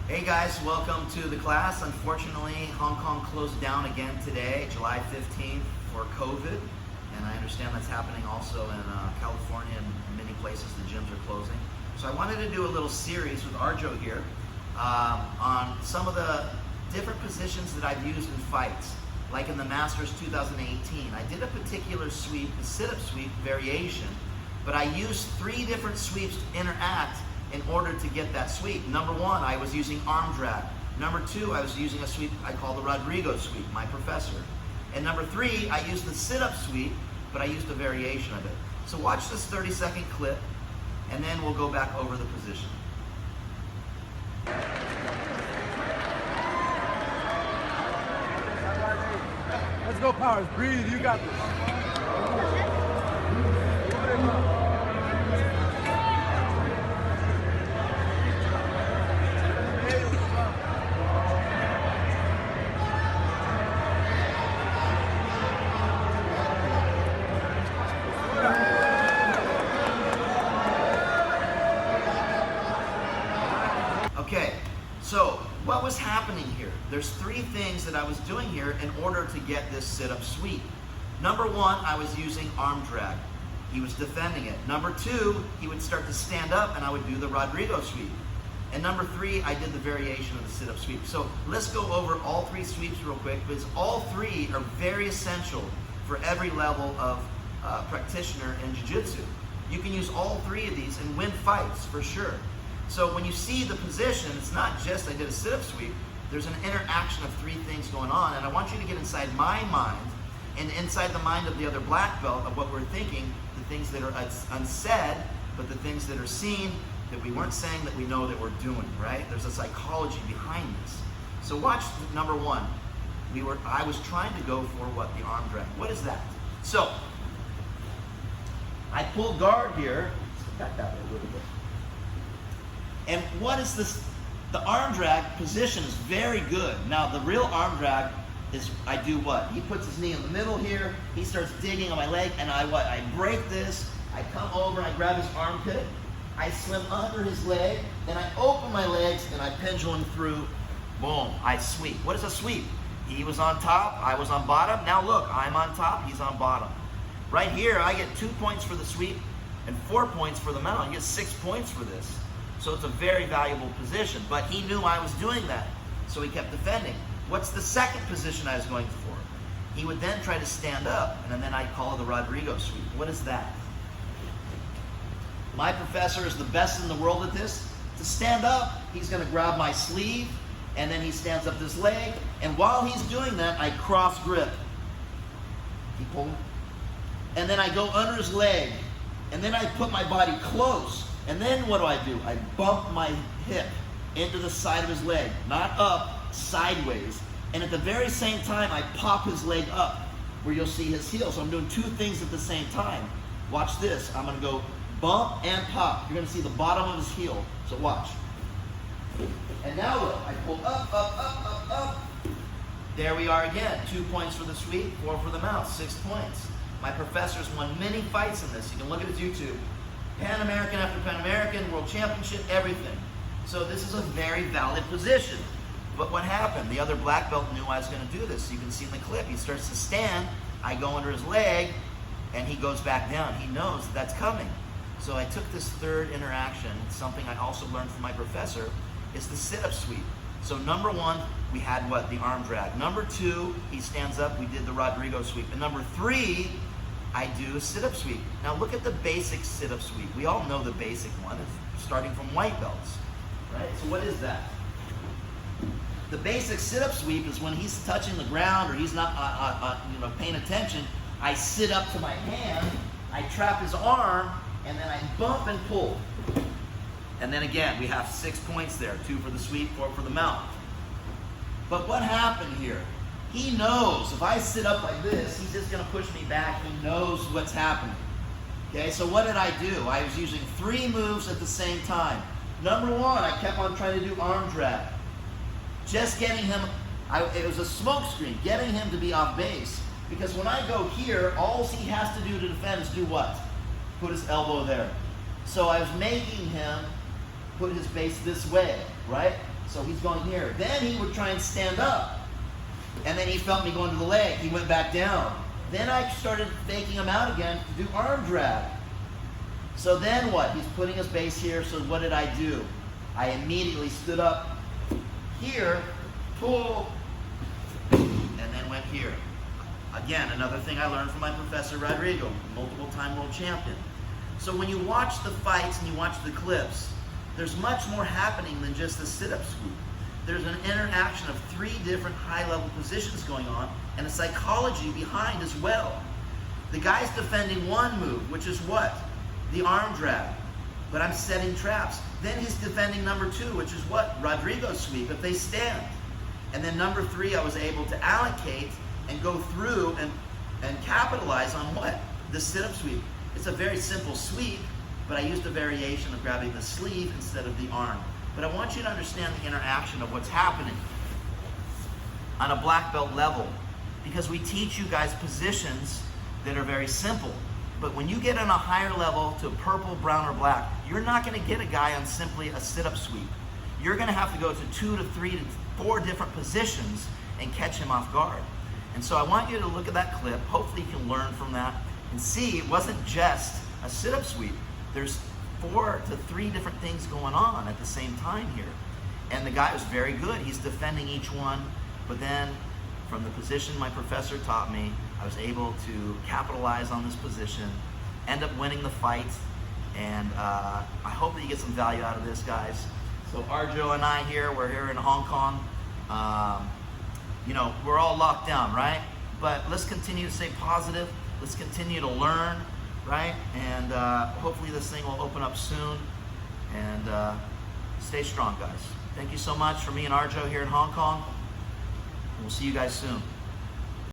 Hey guys, welcome to the class. Unfortunately, Hong Kong closed down again today, July 15th, for COVID. And I understand that's happening also in California and many places the gyms are closing. So I wanted to do a little series with Arjo here on some of the different positions that I've used in fights. Like in the Masters 2018, I did a particular sweep, a sit-up sweep variation, but I used 3 different sweeps to interact in order to get that sweep. Number 1, I was using arm drag. Number 2, I was using a sweep I call the Rodrigo sweep, my professor. And number 3, I used the sit-up sweep, but I used a variation of it. So watch this 30-second clip, and then we'll go back over the position. Let's go, Powers. Breathe. You got this. Okay, so what was happening here? There's 3 things that I was doing here in order to get this sit-up sweep. Number 1, I was using arm drag. He was defending it. Number 2, he would start to stand up and I would do the Rodrigo sweep. And number 3, I did the variation of the sit-up sweep. So let's go over all 3 sweeps real quick, because all 3 are very essential for every level of practitioner in Jiu-Jitsu. You can use all 3 of these and win fights for sure. So when you see the position, it's not just I did a sit-up sweep. There's an interaction of 3 things going on, and I want you to get inside my mind and inside the mind of the other black belt of what we're thinking, the things that are unsaid, but the things that are seen that we weren't saying that we know that we're doing, right? There's a psychology behind this. So watch number 1. I was trying to go for what? The arm drag. What is that? So I pull guard here. Back that way a little bit. And what is this? The arm drag position is very good. Now the real arm drag is, I do what? He puts his knee in the middle here, he starts digging on my leg, and I break this, I come over, I grab his armpit, I swim under his leg, then I open my legs, and I pendulum through, boom, I sweep. What is a sweep? He was on top, I was on bottom, now look, I'm on top, he's on bottom. Right here, I get 2 points for the sweep, and 4 points for the mount. You get 6 points for this. So it's a very valuable position, but he knew I was doing that, so he kept defending. What's the second position I was going for? He would then try to stand up, and then I'd call it the Rodrigo sweep. What is that? My professor is the best in the world at this. To stand up, he's going to grab my sleeve, and then he stands up this leg, and while he's doing that, I cross grip. Keep holding. And then I go under his leg, and then I put my body close. And then what do? I bump my hip into the side of his leg, not up, sideways. And at the very same time, I pop his leg up, where you'll see his heel. So I'm doing 2 things at the same time. Watch this. I'm going to go bump and pop. You're going to see the bottom of his heel. So watch. And now look. I pull up, up, up, up, up. There we are again. 2 points for the sweep, 4 for the mount, 6 points. My professor's won many fights in this. You can look at his YouTube. Pan American after Pan American, World Championship, everything. So this is a very valid position. But what happened? The other black belt knew I was going to do this. You can see in the clip, he starts to stand, I go under his leg, and he goes back down. He knows that's coming. So I took this 3rd interaction, something I also learned from my professor, is the sit-up sweep. So number 1, we had what? The arm drag. Number 2, he stands up, we did the Rodrigo sweep. And number 3, I do a sit-up sweep. Now look at the basic sit-up sweep. We all know the basic one. It's starting from white belts, right? So what is that? The basic sit-up sweep is when he's touching the ground or he's not paying attention. I sit up to my hand, I trap his arm, and then I bump and pull. And then again, we have 6 points there. 2 for the sweep, 4 for the mount. But what happened here? He knows if I sit up like this, he's just going to push me back. He knows what's happening. Okay, so what did I do? I was using 3 moves at the same time. Number 1, I kept on trying to do arm drag. Just getting him, it was a smoke screen, getting him to be off base. Because when I go here, all he has to do to defend is do what? Put his elbow there. So I was making him put his base this way, right? So he's going here. Then he would try and stand up. And then he felt me going to the leg. He went back down. Then I started faking him out again to do arm drag. So then what? He's putting his base here. So what did I do? I immediately stood up here, pull, and then went here. Again, another thing I learned from my professor, Rodrigo, multiple-time world champion. So when you watch the fights and you watch the clips, there's much more happening than just the sit-up swoop. There's an interaction of 3 different high-level positions going on and a psychology behind as well. The guy's defending one move, which is what? The arm drag. But I'm setting traps. Then he's defending number 2, which is what? Rodrigo's sweep, if they stand. And then number 3, I was able to allocate and go through and capitalize on what? The sit-up sweep. It's a very simple sweep, but I used a variation of grabbing the sleeve instead of the arm. But I want you to understand the interaction of what's happening on a black belt level, because we teach you guys positions that are very simple. But when you get on a higher level to purple, brown, or black, you're not going to get a guy on simply a sit-up sweep. You're going to have to go to 2 to 3 to 4 different positions and catch him off guard. And so I want you to look at that clip. Hopefully you can learn from that and see it wasn't just a sit-up sweep. There's 4 to 3 different things going on at the same time here. And the guy was very good. He's defending each one, but then from the position my professor taught me, I was able to capitalize on this position, end up winning the fight, and I hope that you get some value out of this, guys. So Arjo and I here, we're here in Hong Kong. You know, we're all locked down, right? But let's continue to stay positive. Let's continue to learn, right? And hopefully this thing will open up soon. And stay strong, guys. Thank you so much for me and Arjo here in Hong Kong. We'll see you guys soon.